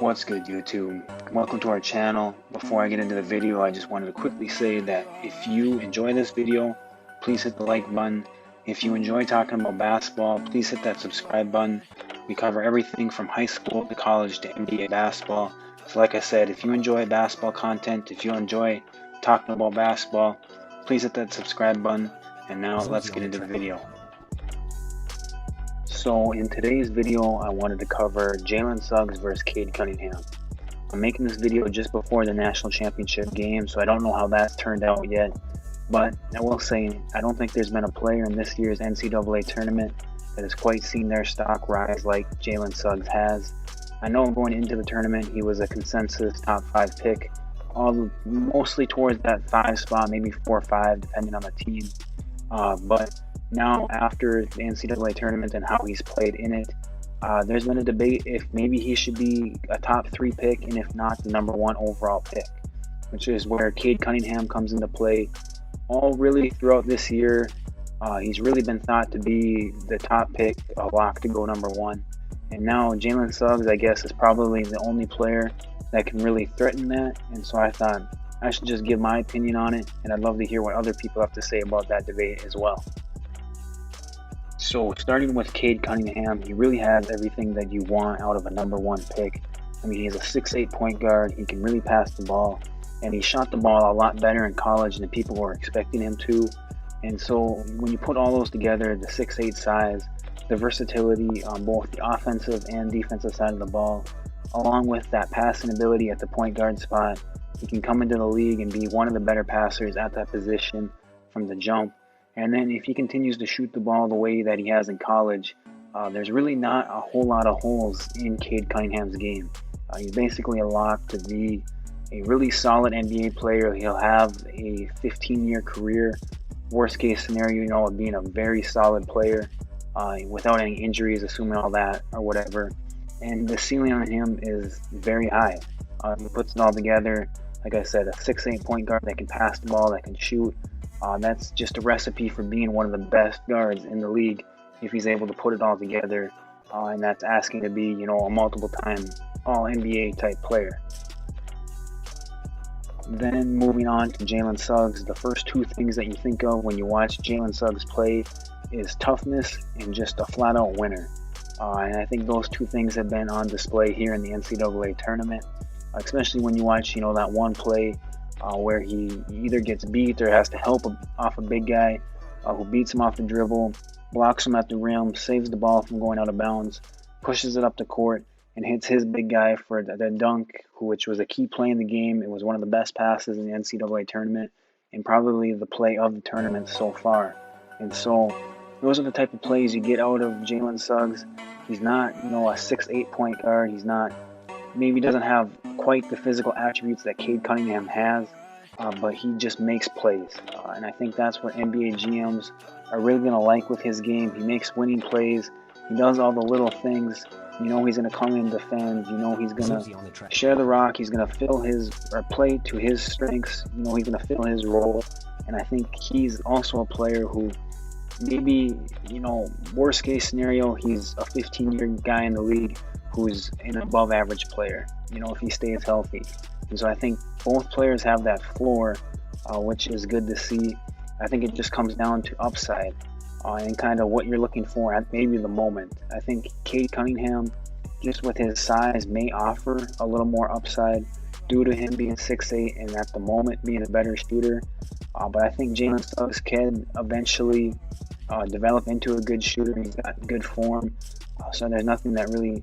What's good, YouTube? Welcome to our channel. Before I get into the video, I just wanted to quickly say that if you enjoy this video, please hit the like button. If you enjoy talking about basketball, please hit that subscribe button. We cover everything from high school to college to NBA basketball. So like I said, if you enjoy basketball content, if you enjoy talking about basketball, please hit that subscribe button. And now let's get into the video. So in today's video, I wanted to cover Jalen Suggs versus Cade Cunningham. I'm making this video just before the national championship game, so I don't know how that turned out yet. But I will say, I don't think there's been a player in this year's NCAA tournament that has quite seen their stock rise like Jalen Suggs has. I know going into the tournament, he was a consensus top 5 pick, mostly towards that 5 spot, maybe 4 or 5, depending on the team. But now, after the NCAA tournament and how he's played in it, there's been a debate if maybe he should be a top 3 pick, and if not, the number 1 overall pick, which is where Cade Cunningham comes into play. All really throughout this year, he's really been thought to be the top pick, a lock to go number 1. And now Jalen Suggs, I guess, is probably the only player that can really threaten that. And so I thought I should just give my opinion on it, and I'd love to hear what other people have to say about that debate as well. So starting with Cade Cunningham, he really has everything that you want out of a number 1 pick. I mean, he's a 6'8" point guard. He can really pass the ball, and he shot the ball a lot better in college than people were expecting him to. And so when you put all those together, the 6'8" size, the versatility on both the offensive and defensive side of the ball, along with that passing ability at the point guard spot, he can come into the league and be one of the better passers at that position from the jump. And then if he continues to shoot the ball the way that he has in college, there's really not a whole lot of holes in Cade Cunningham's game. He's basically a lock to be a really solid NBA player. He'll have a 15-year career. Worst case scenario, of being a very solid player without any injuries, assuming all that or whatever. And the ceiling on him is very high. He puts it all together. Like I said, a 6'8" point guard that can pass the ball, that can shoot. That's just a recipe for being one of the best guards in the league if he's able to put it all together. And that's asking to be, a multiple-time All-NBA type player. Then moving on to Jalen Suggs, the first 2 things that you think of when you watch Jalen Suggs play is toughness and just a flat-out winner. And I think those 2 things have been on display here in the NCAA tournament, especially when you watch, that one play where he either gets beat or has to help off a big guy who beats him off the dribble, blocks him at the rim, saves the ball from going out of bounds, pushes it up the court, and hits his big guy for the dunk, which was a key play in the game. It was one of the best passes in the NCAA tournament and probably the play of the tournament so far. And so those are the type of plays you get out of Jalen Suggs. He's not, a 6'8" point guard. He's not, maybe doesn't have quite the physical attributes that Cade Cunningham has, but he just makes plays. And I think that's what NBA GMs are really going to like with his game. He makes winning plays. He does all the little things. He's going to come in and defend. He's going to share the rock. He's going to fill play to his strengths. He's going to fill his role. And I think he's also a player who maybe, worst case scenario, he's a 15-year guy in the league who's an above average player, if he stays healthy. And so I think both players have that floor, which is good to see. I think it just comes down to upside and kind of what you're looking for at maybe the moment. I think Cade Cunningham, just with his size, may offer a little more upside due to him being 6'8" and at the moment being a better shooter. But I think Jalen Suggs can eventually develop into a good shooter. He's got good form. So there's nothing that really,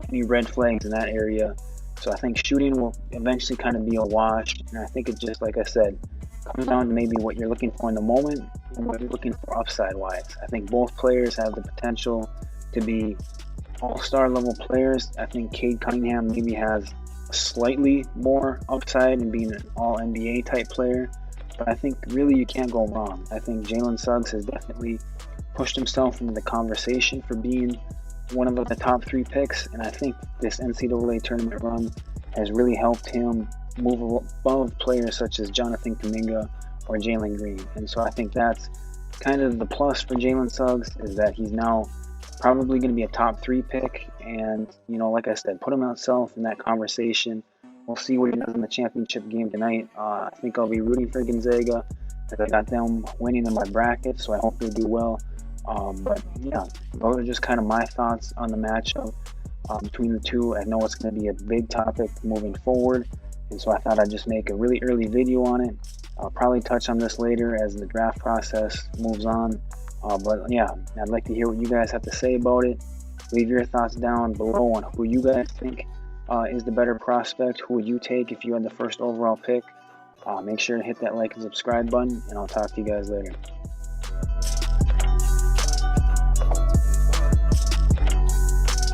any red flags in that area. So I think shooting will eventually kind of be a wash. And I think it just, like I said, comes down to maybe what you're looking for in the moment and what you're looking for upside-wise. I think both players have the potential to be all-star level players. I think Cade Cunningham maybe has slightly more upside in being an all-NBA type player. But I think really you can't go wrong. I think Jalen Suggs has definitely pushed himself into the conversation for being one of the top 3 picks. And I think this NCAA tournament run has really helped him move above players such as Jonathan Kuminga or Jalen Green. And so I think that's kind of the plus for Jalen Suggs, is that he's now probably going to be a top 3 pick. And, like I said, put himself in that conversation. We'll see what he does in the championship game tonight. I think I'll be rooting for Gonzaga because I got them winning in my bracket, so I hope they do well. But yeah, those are just kind of my thoughts on the matchup between the two. I know it's going to be a big topic moving forward, and so I thought I'd just make a really early video on it. I'll probably touch on this later as the draft process moves on. But yeah, I'd like to hear what you guys have to say about it. Leave your thoughts down below on who you guys think is the better prospect. Who would you take if you had the first overall pick? Make sure to hit that like and subscribe button, and I'll talk to you guys later.